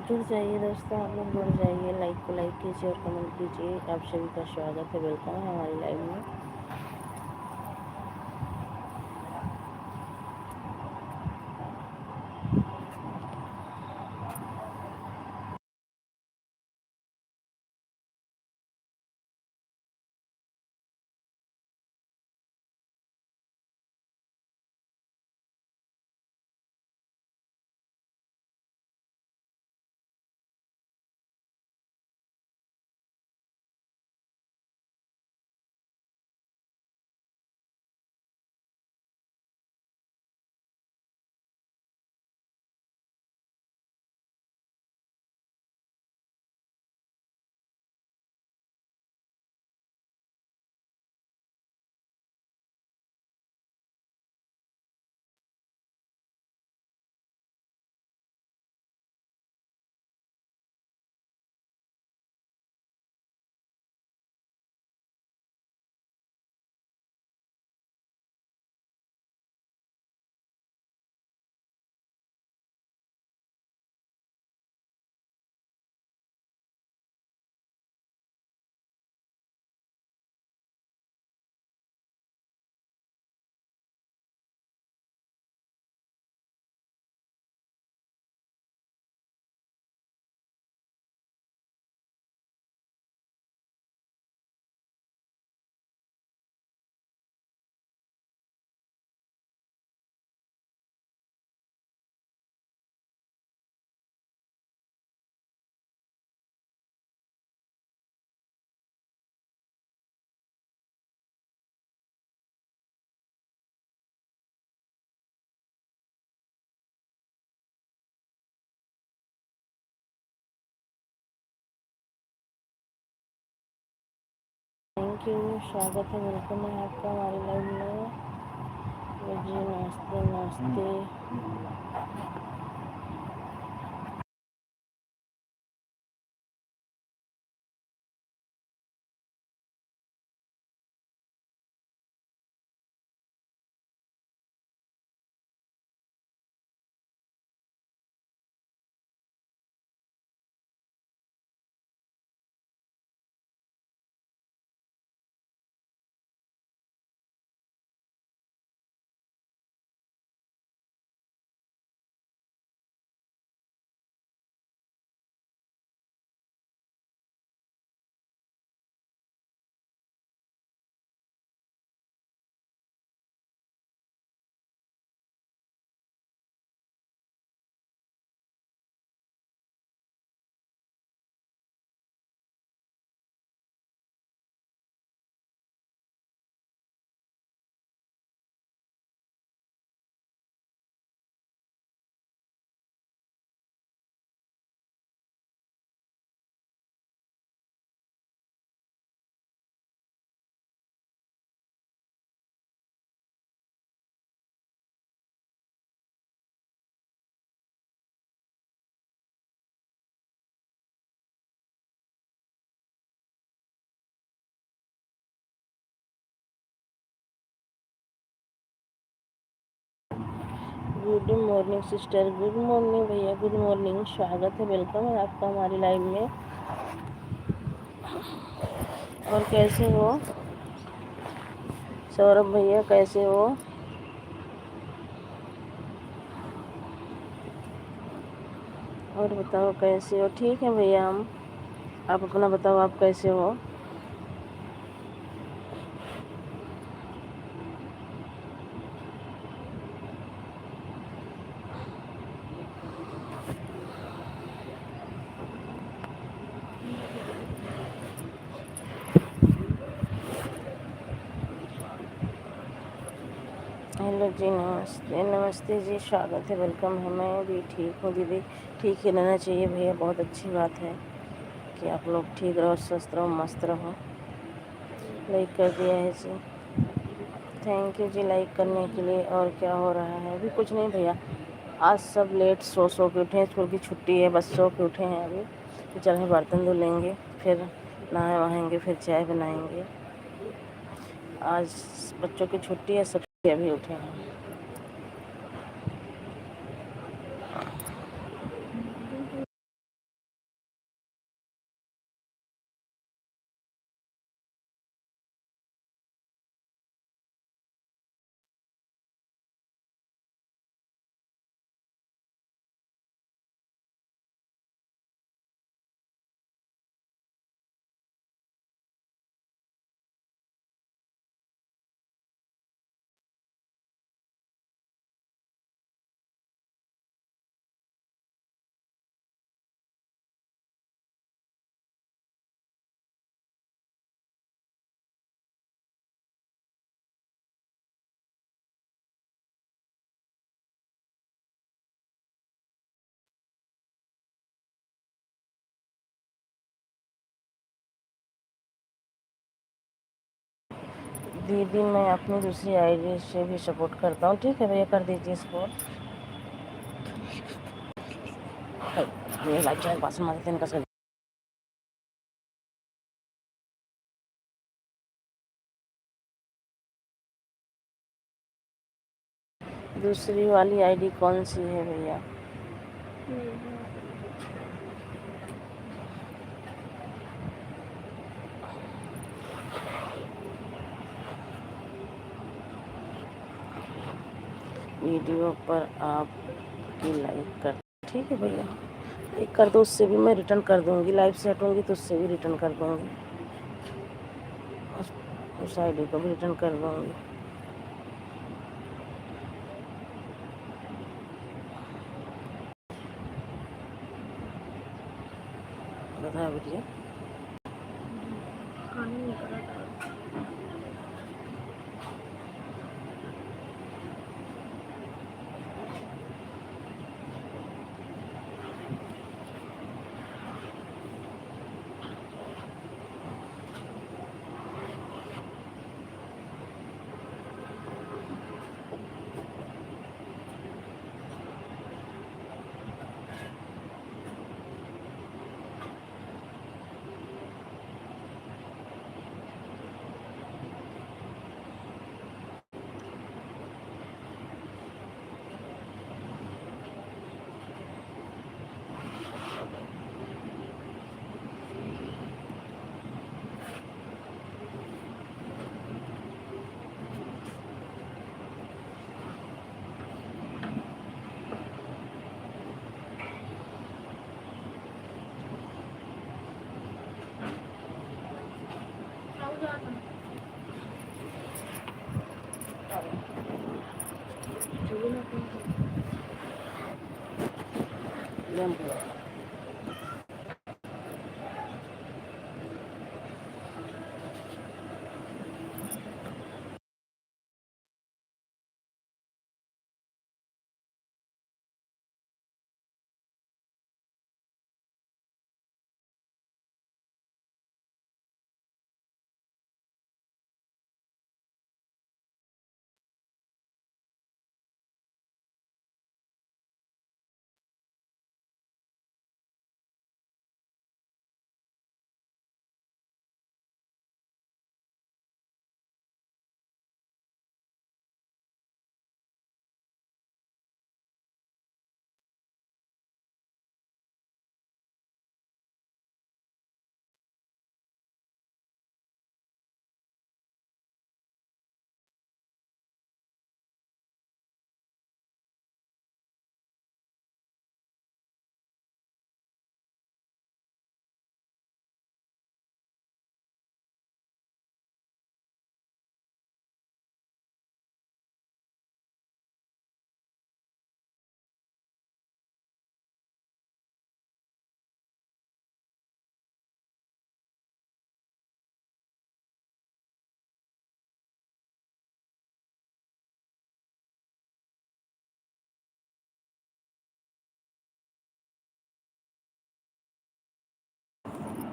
जुड़ जाइए दोस्तों, आप लोग जुड़ जाइए, लाइक को लाइक कीजिए और कमेंट कीजिए। आप सभी का स्वागत है, वेलकम है हमारी लाइव में। थैंक यू, स्वागत है, वेलकम है आपका हमारी लाइव में। जी नमस्ते नमस्ते। Good morning sister, good morning भैया, गुड मॉर्निंग, स्वागत है, वेलकम है आपका हमारी लाइव में। और कैसे हो सौरभ भैया, कैसे हो? और बताओ कैसे हो? ठीक है भैया, हम आप अपना बताओ, आप कैसे हो? हेलो जी, नमस्ते नमस्ते जी, स्वागत है, वेलकम है। मैं भी ठीक हूँ दीदी। ठीक ही रहना चाहिए भैया, बहुत अच्छी बात है कि आप लोग ठीक रहो, स्वस्थ रहो, मस्त रहो। लाइक कर दिया है जी, थैंक यू जी लाइक करने के लिए। और क्या हो रहा है? अभी कुछ नहीं भैया, आज सब लेट सो के उठे हैं, स्कूल की छुट्टी है, बस सो के उठे हैं अभी। तो चल हैं बर्तन धो लेंगे, फिर नहाए वहाएंगे, फिर चाय बनाएंगे। आज बच्चों की छुट्टी है, सब अभी उठे हैं। दीदी मैं अपनी दूसरी आईडी से भी सपोर्ट करता हूँ। ठीक है भैया, कर दीजिए सपोर्ट। लाइक चैनल पास मारते हैं कसम। दूसरी वाली आईडी कौन सी है भैया? वीडियो पर आपकी लाइक कर, ठीक है भैया, एक कर दो, उससे भी मैं रिटर्न कर दूंगी। लाइव से हटूंगी तो उससे भी रिटर्न कर दूंगी, उस आईडी को भी रिटर्न कर दूंगी। बताया भैया।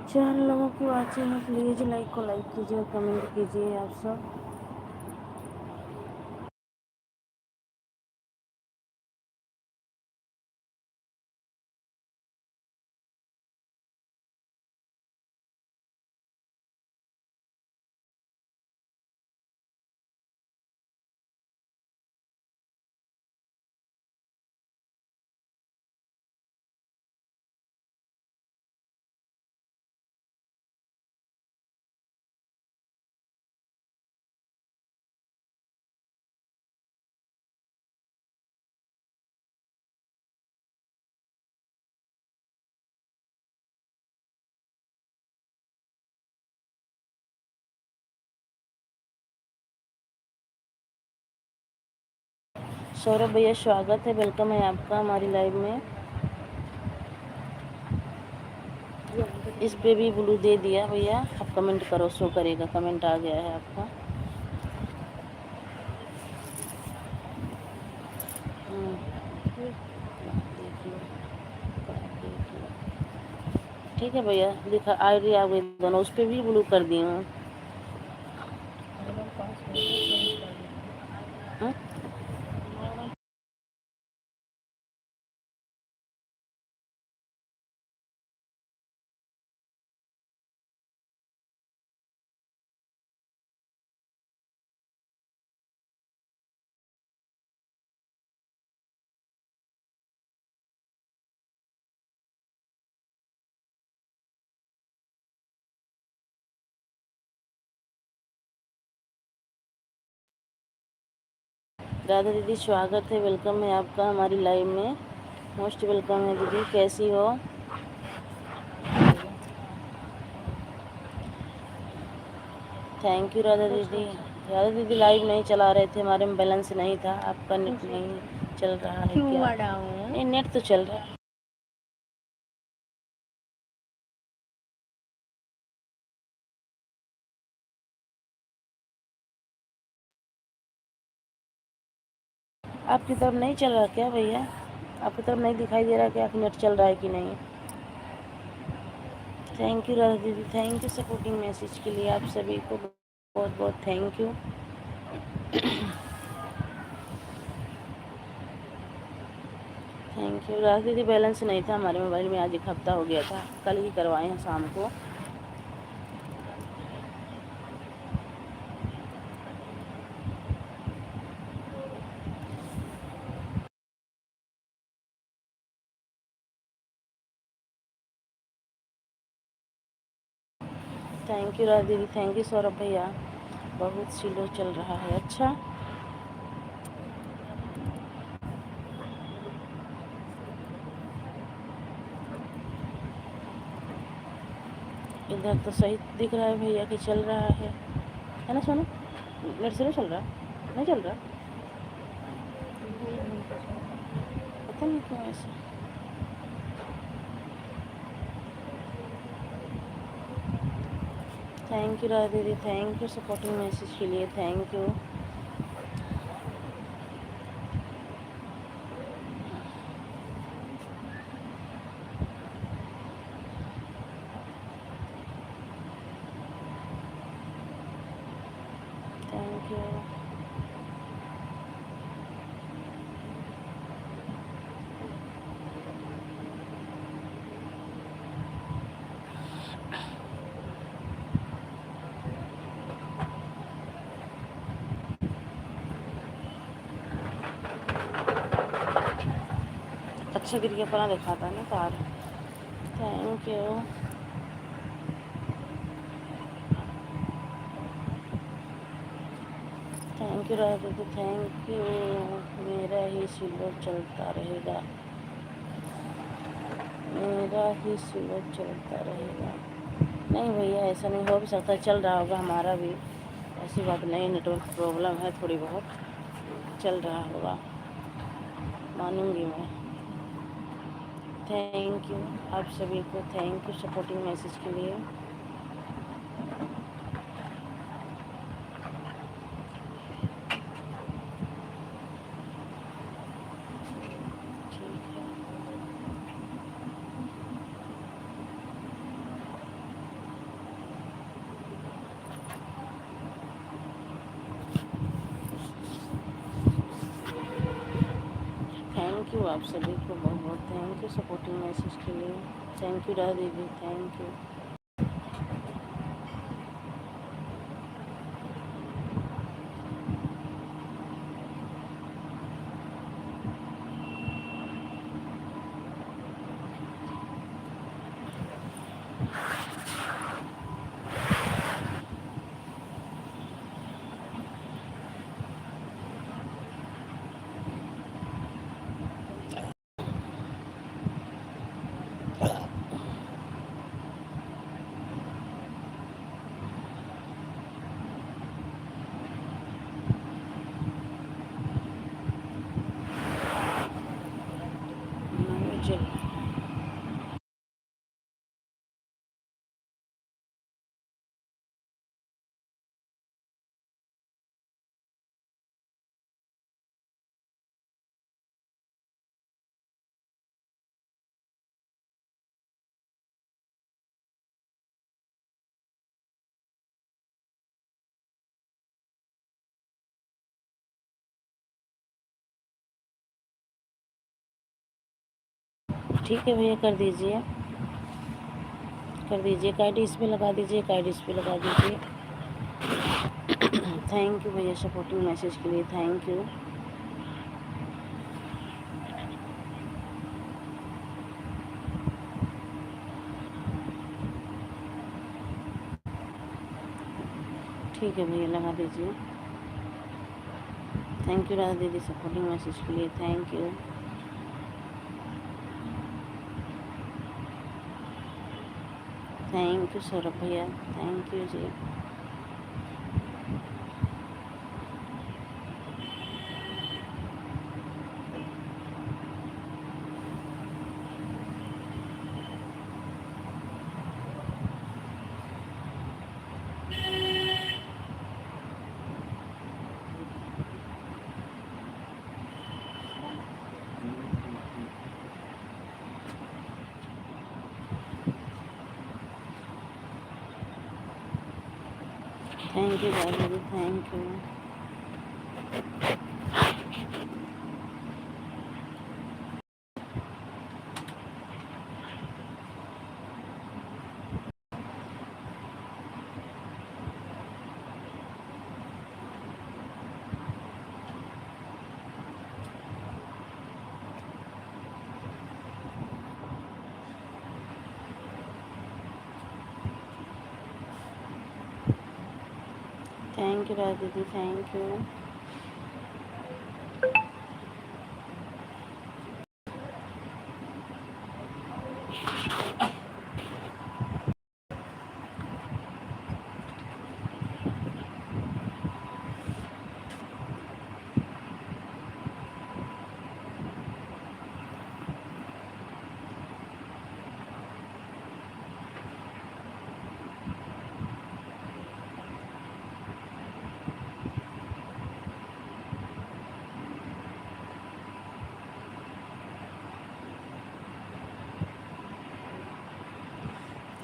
चार लोगों की वाचिंग है, प्लीज लाइक को लाइक कीजिए और कमेंट कीजिए आप सब। सौरभ भैया स्वागत है, वेलकम है आपका हमारी लाइव में। इस पे भी ब्लू दे दिया भैया, आप कमेंट करो, शो करेगा, कमेंट आ गया है आपका। देख लो, ठीक है भैया, दिखा आईडी आ गई दोनों, उस पे भी ब्लू कर दी हूँ। हाँ? राधा दीदी स्वागत है, वेलकम है आपका हमारी लाइव में। मोस्ट वेलकम है दीदी, कैसी हो? थैंक यू राधा दीदी। राधा दीदी लाइव नहीं चला रहे थे, हमारे में बैलेंस नहीं था। आपका नेट नहीं चल रहा है क्या? नहीं, नेट तो चल रहा है। आपकी तरफ नहीं चल रहा क्या भैया? आपकी तरफ नहीं दिखाई दे रहा कि आपका नेट चल रहा है कि नहीं? थैंक यू राधा दीदी, थैंक यू सपोर्टिंग मैसेज के लिए। आप सभी को बहुत बहुत thank you. Thank you Radha दीदी, बैलेंस नहीं था हमारे मोबाइल में, आज एक हफ्ता हो गया था, कल ही करवाए हैं शाम को। थैंक यू राधा दीदी, थैंक यू सौरभ भैया। बहुत स्लो चल रहा है, अच्छा। इधर तो सही दिख रहा है भैया कि चल रहा है ना सोनू? नेट से नहीं चल रहा? नहीं चल रहा? पता नहीं क्यों ऐसा। थैंक यू राधा दीदी, थैंक यू सपोर्टिंग मैसेज के लिए, थैंक यू। Thank you. अच्छा गिर गया, पना दिखाता है ना तार। Thank you. Thank you Radha दीदी, थैंक यू। मेरा ही स्लो चलता रहेगा, मेरा ही स्लो चलता रहेगा। नहीं भैया, ऐसा नहीं, हो भी सकता है चल रहा होगा हमारा भी, ऐसी बात नहीं। नेटवर्क प्रॉब्लम है थोड़ी बहुत, चल रहा होगा, मानूंगी मैं। थैंक यू आप सभी को, थैंक यू सपोर्टिंग मैसेज के लिए। ठीक है, थैंक यू आप सभी को बहुत बहुत थैंक यू सपोर्टिंग मैसेज के लिए। थैंक यू राधा दीदी, थैंक यू। ठीक है भैया, कर दीजिए, कर दीजिए। एक आईडी इस पे लगा दीजिए, एक आईडी इस पे लगा दीजिए। थैंक यू भैया सपोर्टिंग मैसेज के लिए, थैंक यू। ठीक है भैया, लगा दीजिए। थैंक यू राधा दीदी सपोर्टिंग मैसेज के लिए, thank you. Thank you Saurabh भैया, thank you ji. Thank you Radha दीदी, thank you. Thank you Radha दीदी, thank you.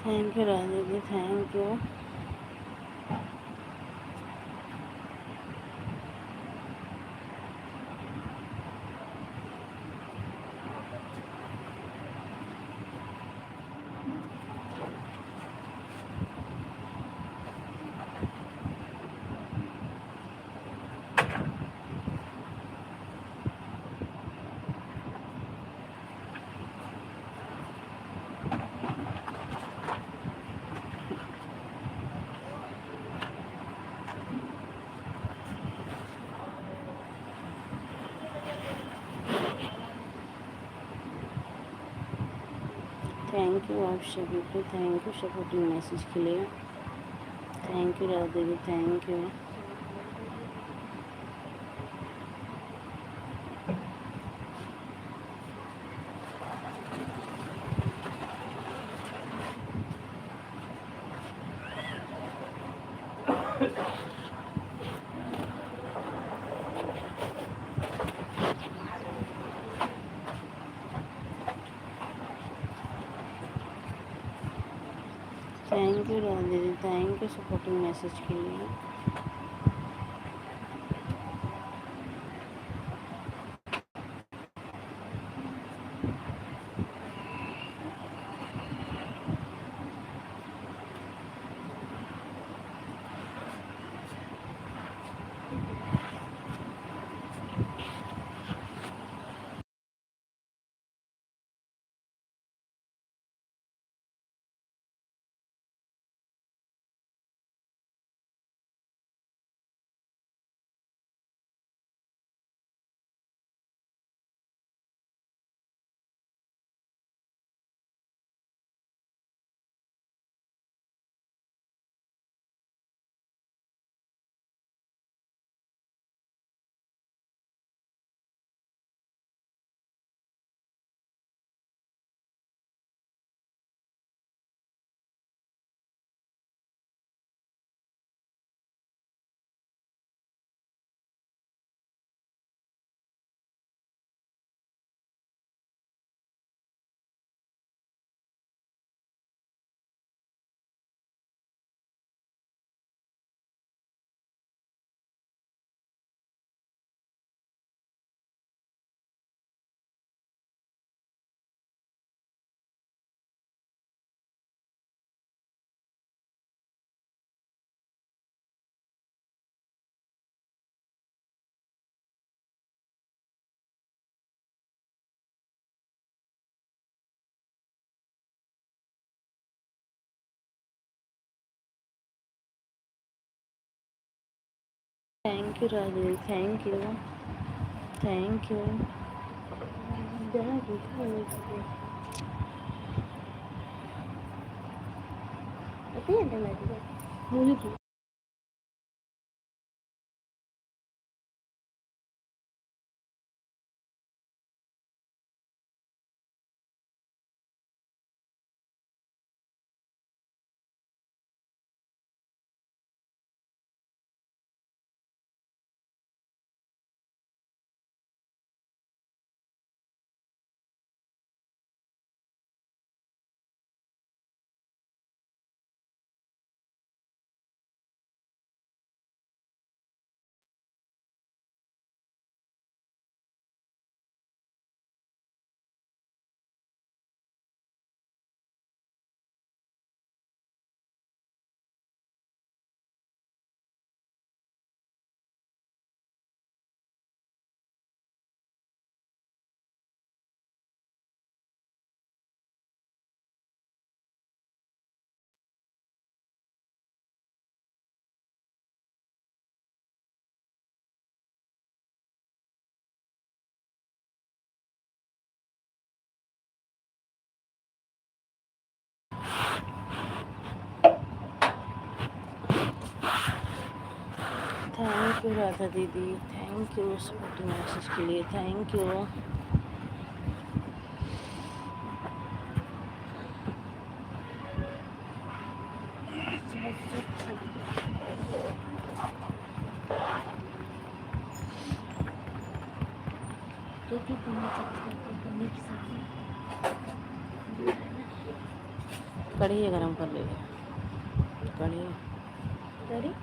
Thank you Radha दीदी, थैंक यू। थैंक यू आप सभी को, थैंक यू सपोर्टिंग मैसेज के लिए, थैंक यू राधा दीदी, thank you. Thank you Radha दीदी, थैंक यू सपोर्टिंग मैसेज के लिए। Thank you Radhe, thank you, thank you. मुझे थैंक यू राधा दीदी, थैंक यू सपोर्टिंग मैसेज के लिए, थैंक यू। कढ़ी गरम कर ले, कढ़ी कढ़ी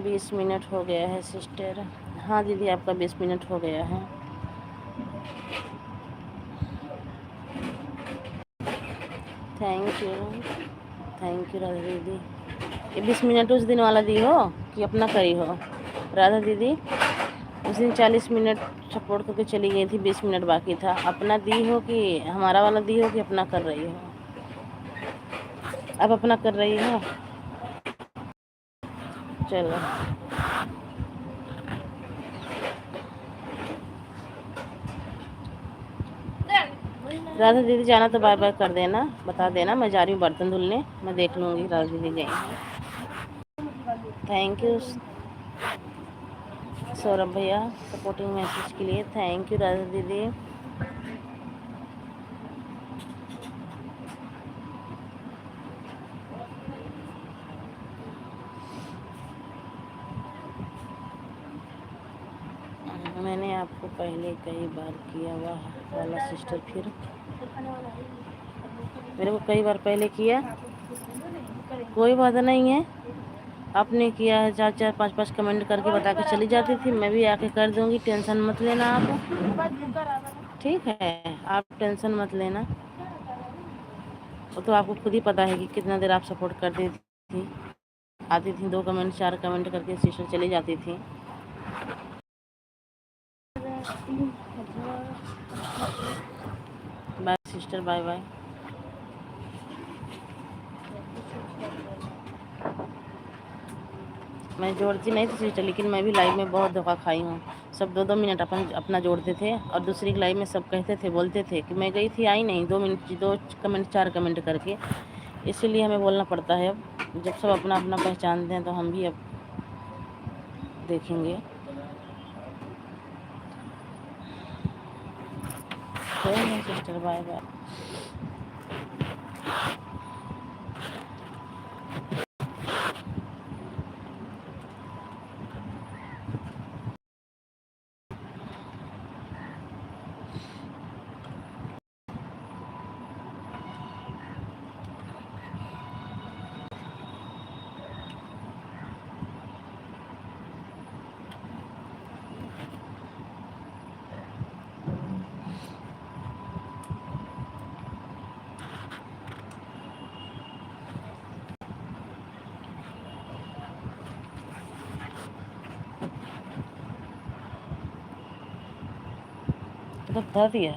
20 मिनट हो गया है सिस्टर। हाँ दीदी, आपका 20 मिनट हो गया है। Thank you, thank you Radha दीदी। ये 20 मिनट उस दिन वाला दी हो कि अपना करी हो राधा दीदी? उस दिन 40 मिनट सपोर्ट करके चली गई थी, 20 मिनट बाकी था। अपना दी हो कि हमारा वाला दी हो कि अपना कर रही हो? अब अपना कर रही हो? चलो राधा दीदी, जाना तो बार बार कर देना, बता देना मैं जा रही हूँ बर्तन धुलने, मैं देख लूँगी राधा दीदी गई। थैंक यू सौरभ भैया सपोर्टिंग मैसेज के लिए, थैंक यू राधा दीदी। मैंने आपको पहले कई बार किया वाह वाला सिस्टर, फिर मेरे को कई बार पहले किया, कोई बात नहीं है। आपने किया है, 4-4 5-5 कमेंट करके बता के चली जाती थी, मैं भी आके कर दूंगी, टेंशन मत लेना आप। ठीक है, आप टेंशन मत लेना। वो तो आपको खुद ही पता है कि कितना देर आप सपोर्ट करती थी, आती थी 2 कमेंट 4 कमेंट करके सिस्टर चली जाती थी। Bye sister, bye bye. मैं जोड़ती नहीं थी सिस्टर, लेकिन मैं भी लाइव में बहुत धोखा खाई हूँ। सब 2-2 मिनट अपना जोड़ते थे, और दूसरी लाइव में सब कहते थे, बोलते थे कि मैं गई थी, आई नहीं, 2 मिनट 2 कमेंट 4 कमेंट करके। इसीलिए हमें बोलना पड़ता है। अब जब सब अपना अपना पहचानते हैं तो हम भी अब देखेंगे। कोई नहीं सिस्टर, बाय बाय। तो बता दिया।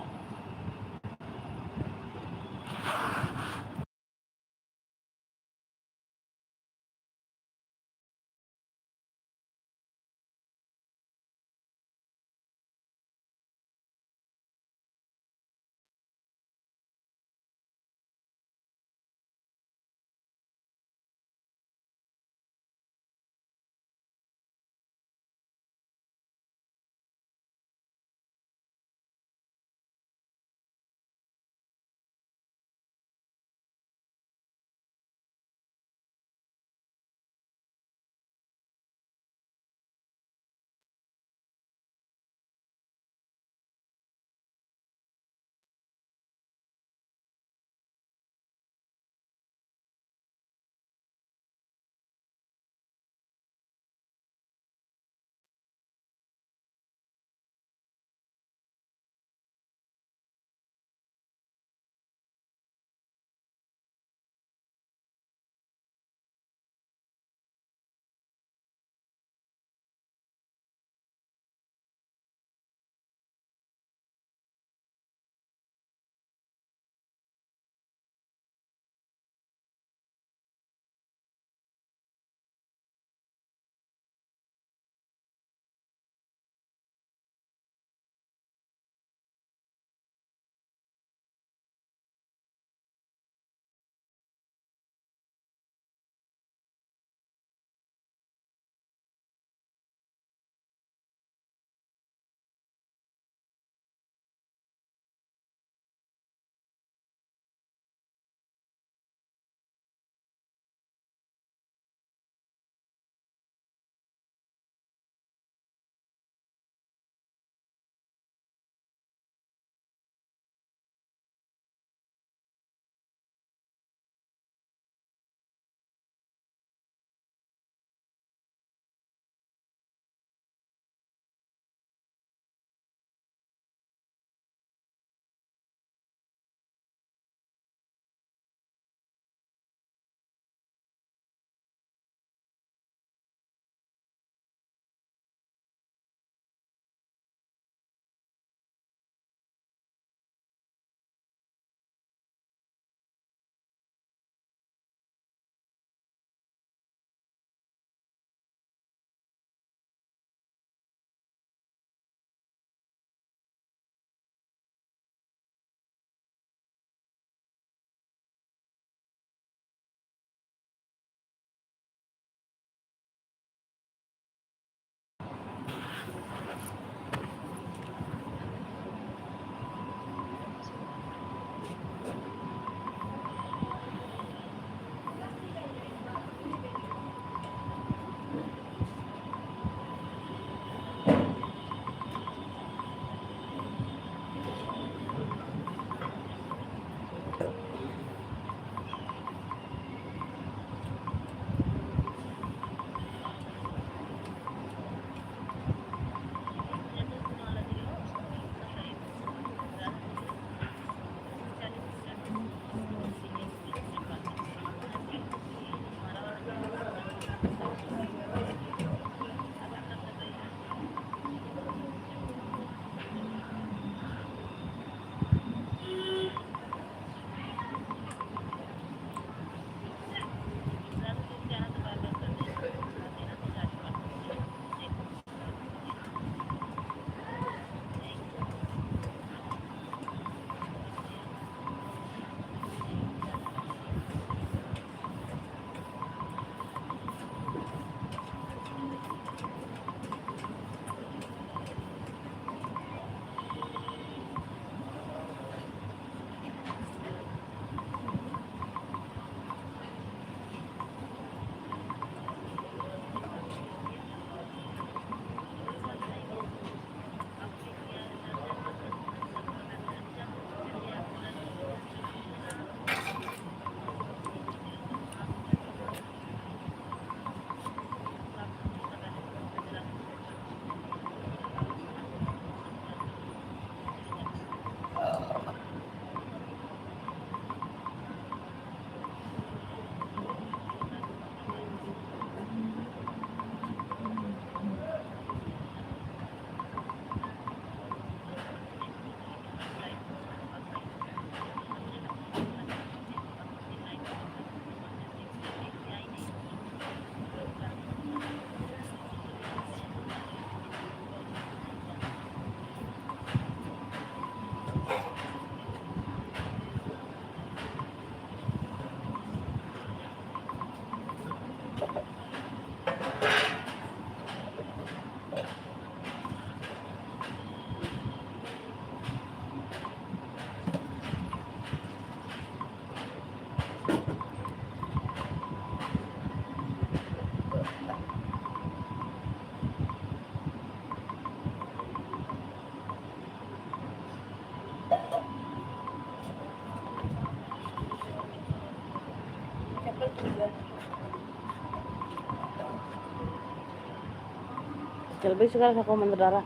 Celebih sekarang aku mendarah.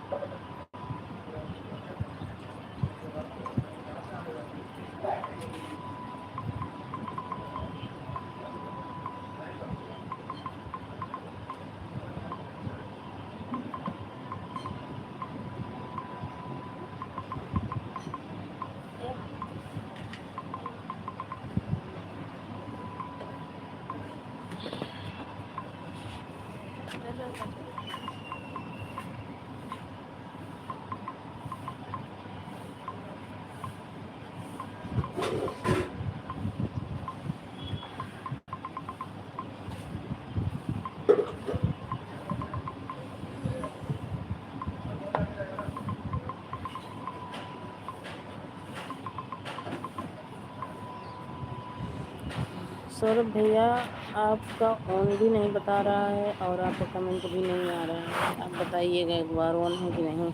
Saurabh भैया आपका ऑन भी नहीं बता रहा है और आपका कमेंट भी नहीं आ रहा है, आप बताइएगा एक बार ऑन है कि नहीं।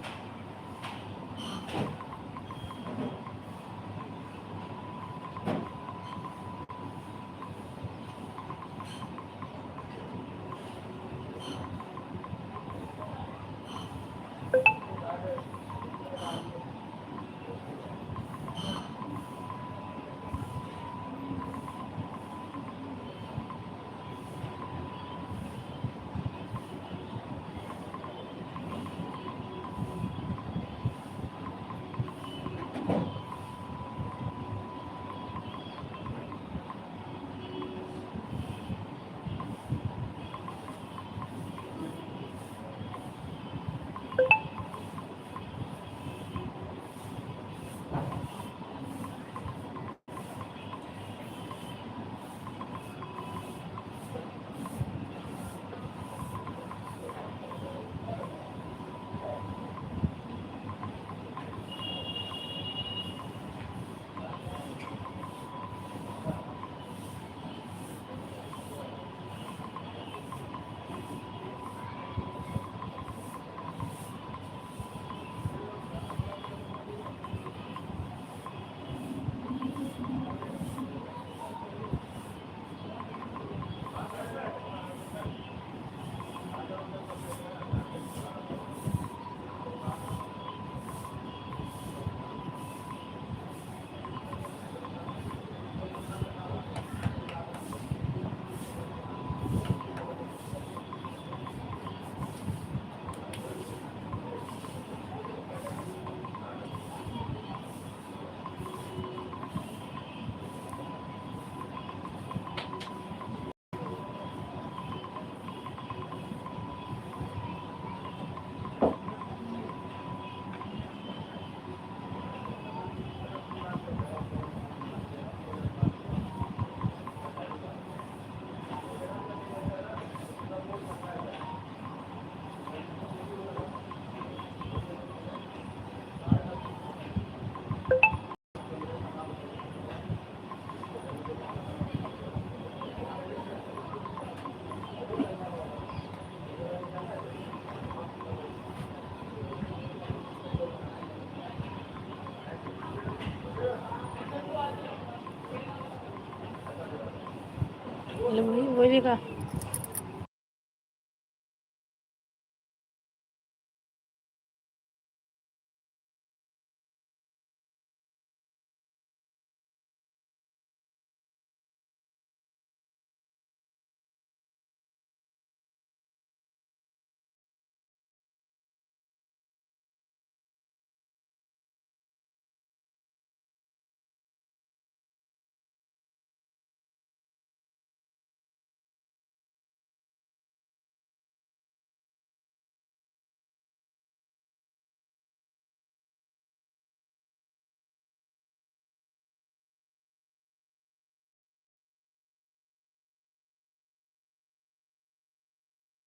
वही बोलेगा।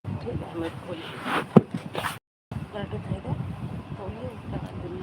ठीक है, मैं खोल करके देगा तो ये उसका दिन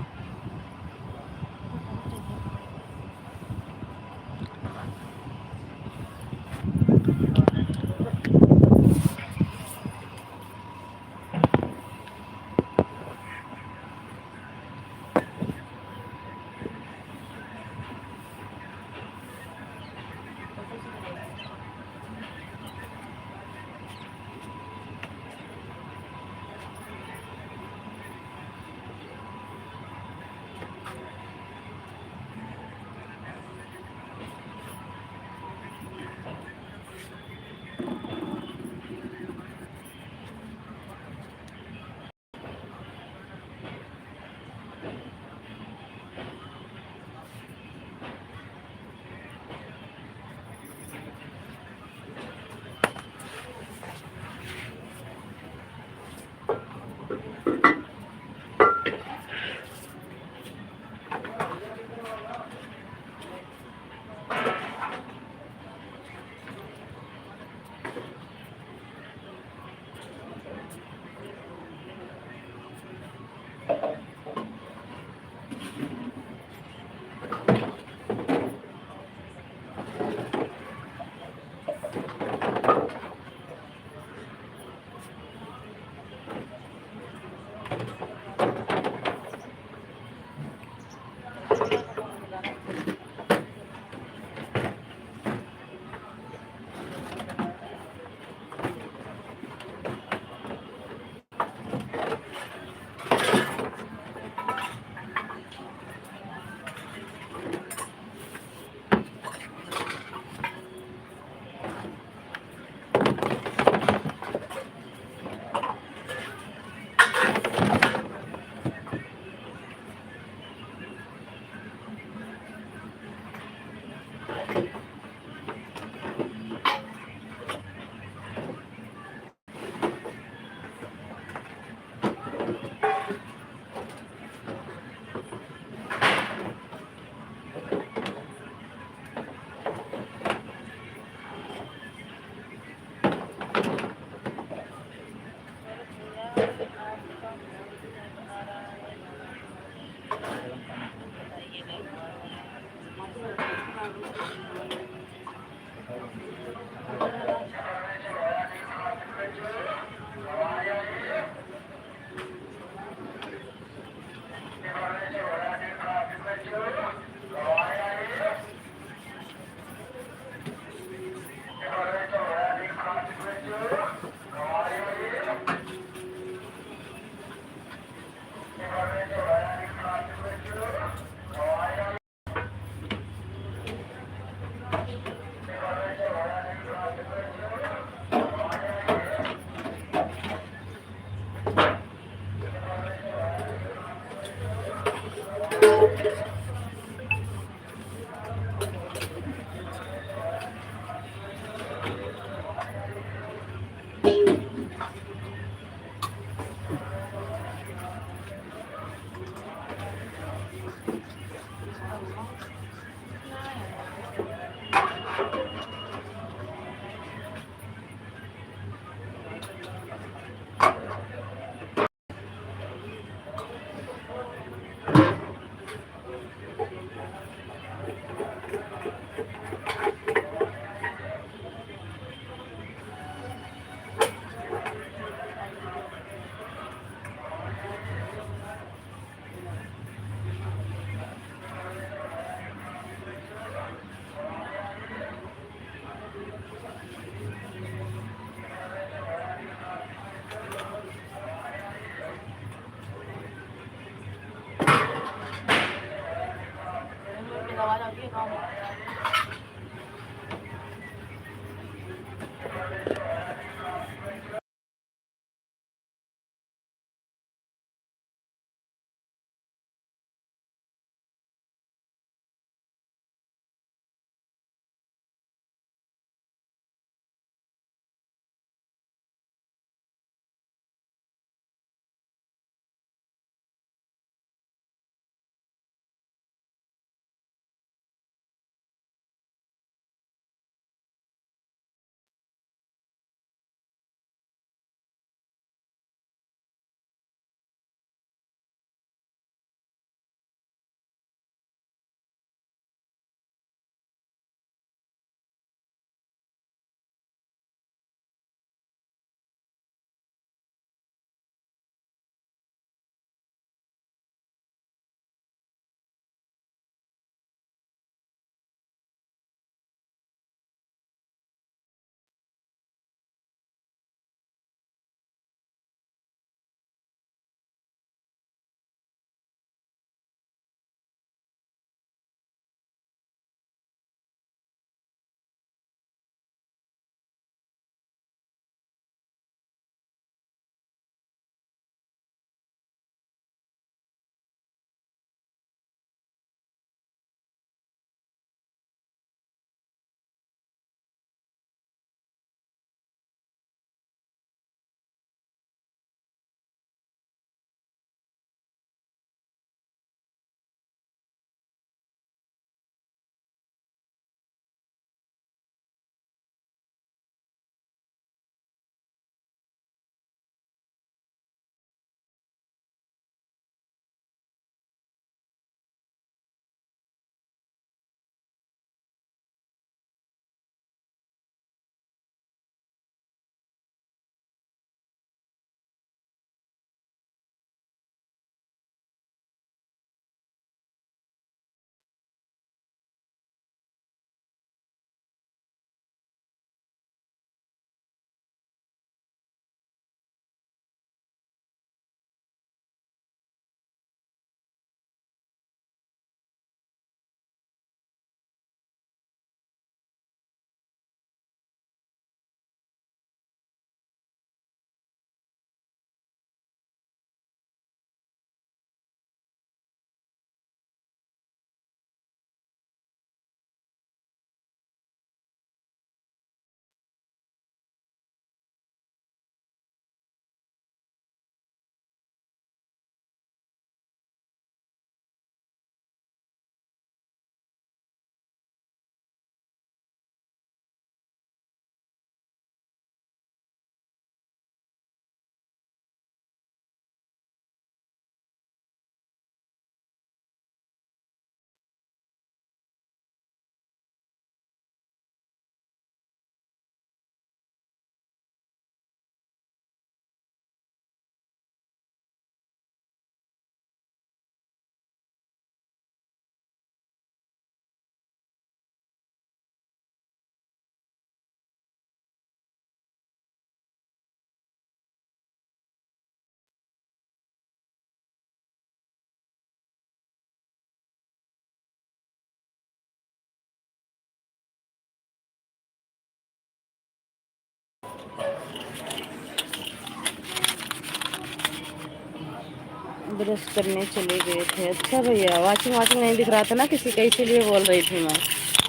ब्रश करने चले गए थे। अच्छा भैया, वाचिंग वाचिंग नहीं दिख रहा था ना किसी का, इसीलिए बोल रही थी मैं।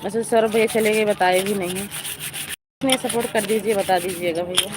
वैसे सर भैया चले गए, बताए भी नहीं। नहीं सपोर्ट कर दीजिए, बता दीजिएगा भैया।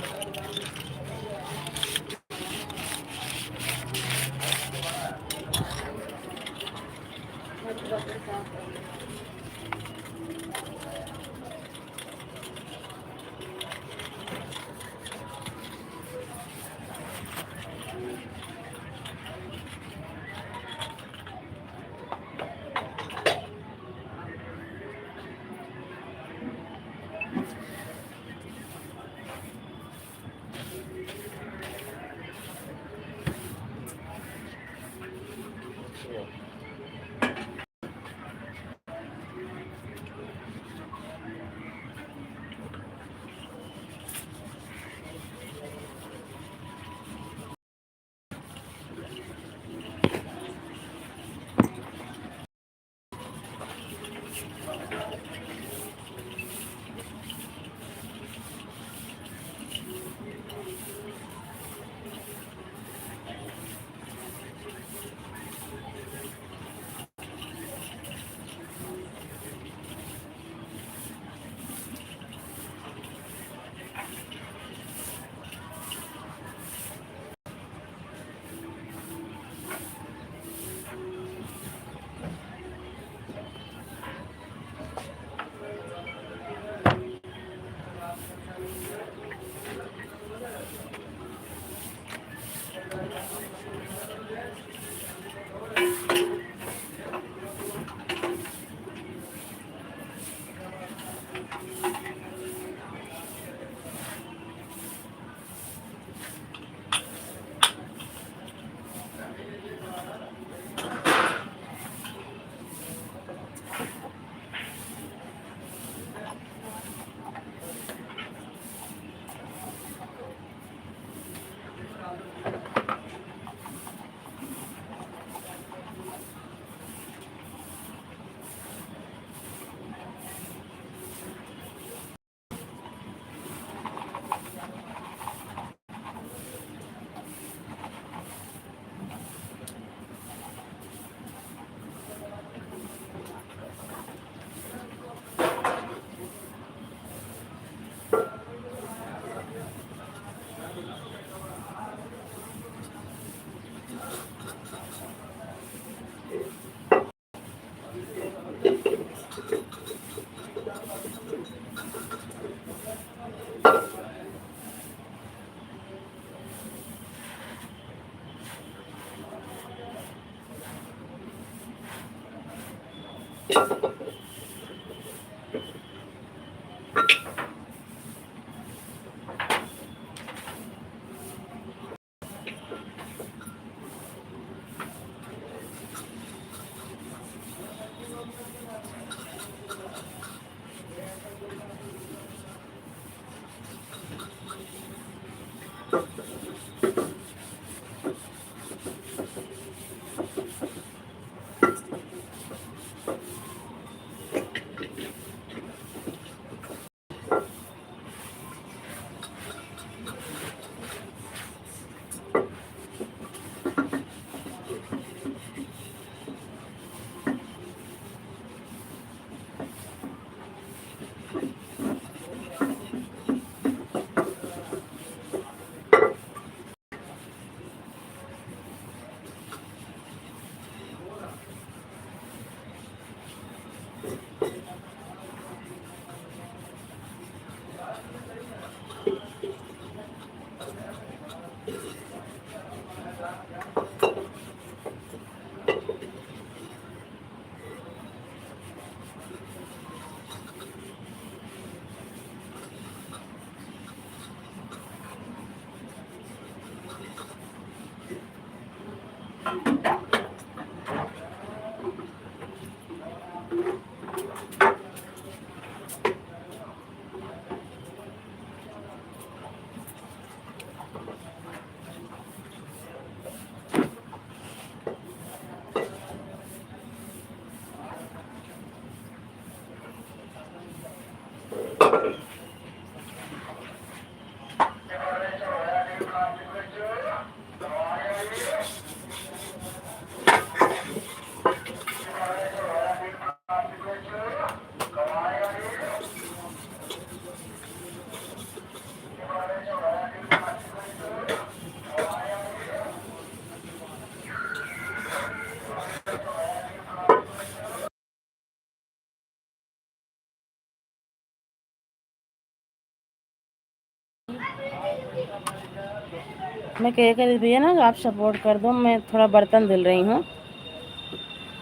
मैं कह कर भैया ना आप सपोर्ट कर दो, मैं थोड़ा बर्तन धुल रही हूँ,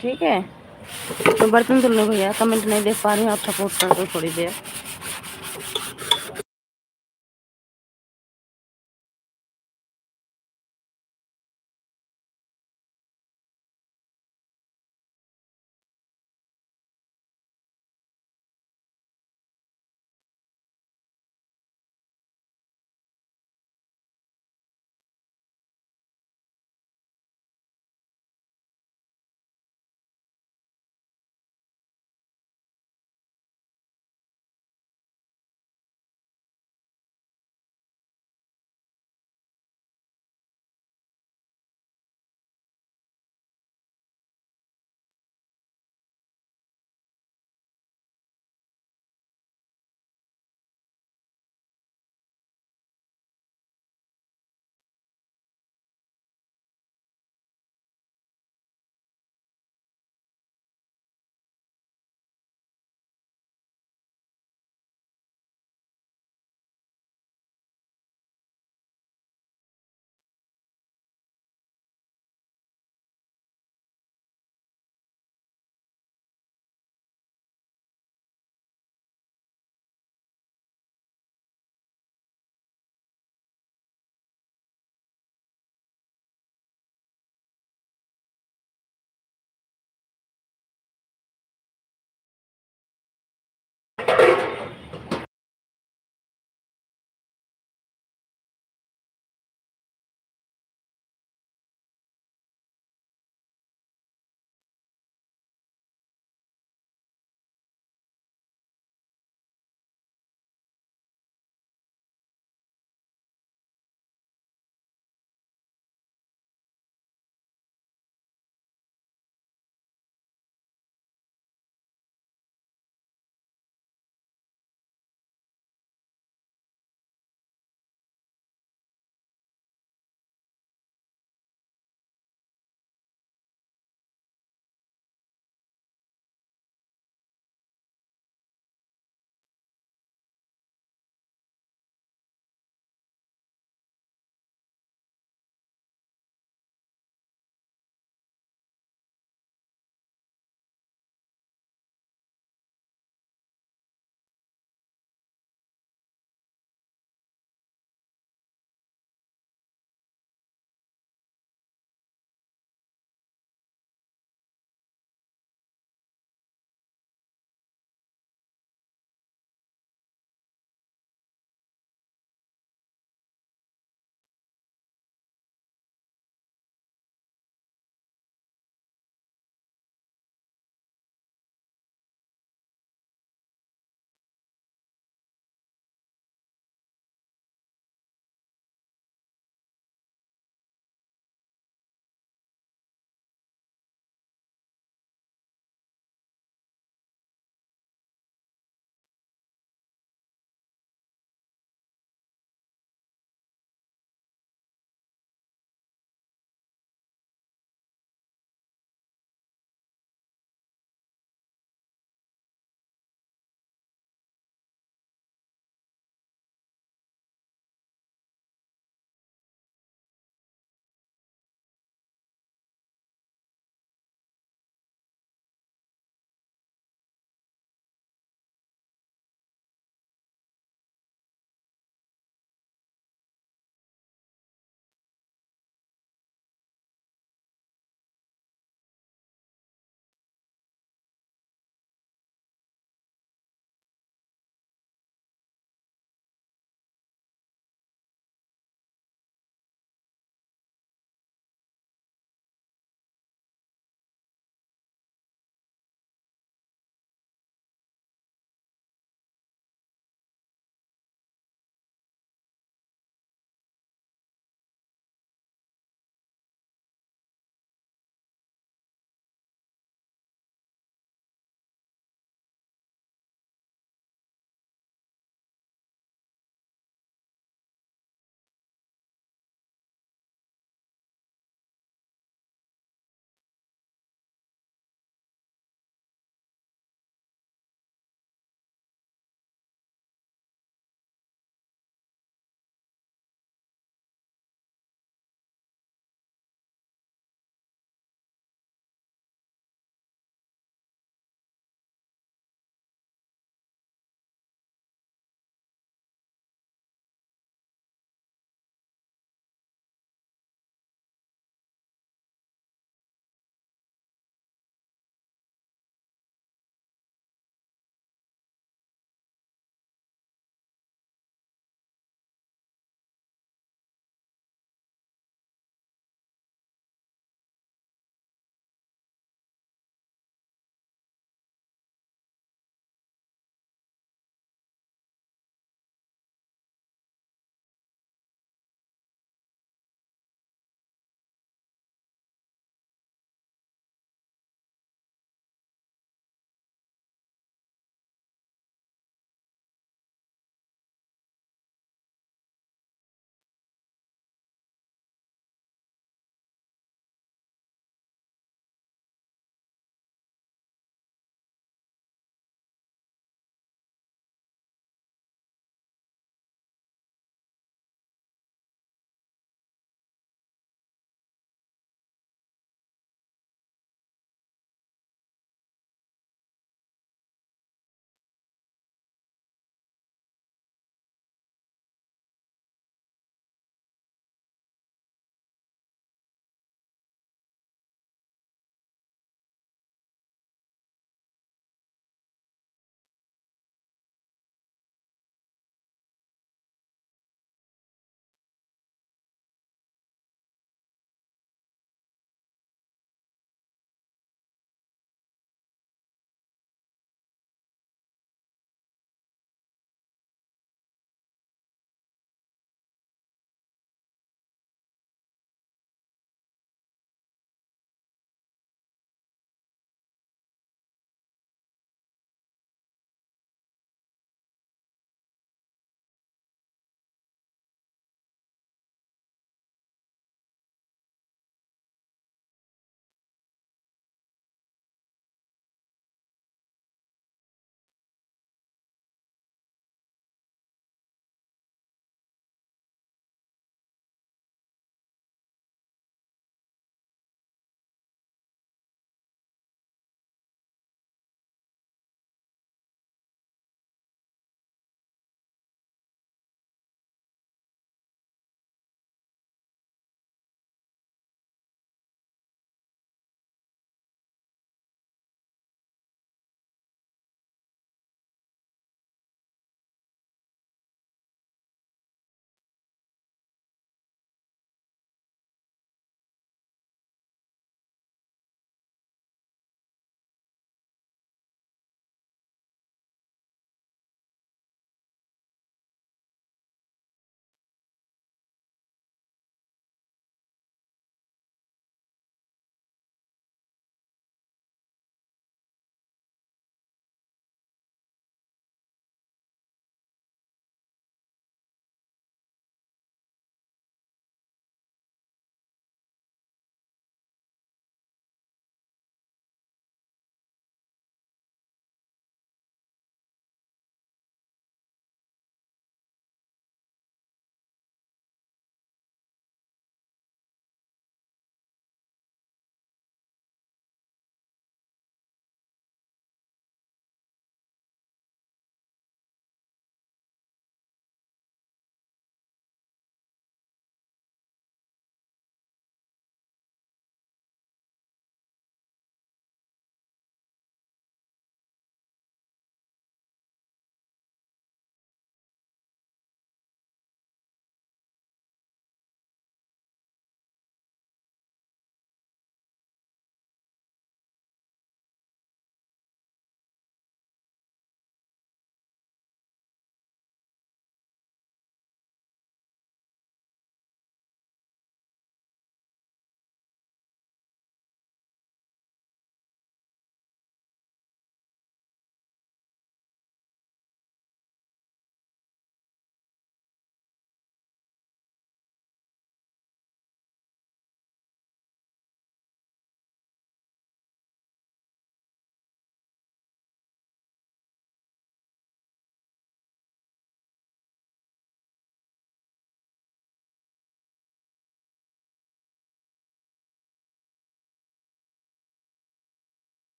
ठीक है। तो बर्तन धुल लो भैया, कमेंट नहीं देख पा रही हूँ, आप सपोर्ट कर दो थोड़ी देर।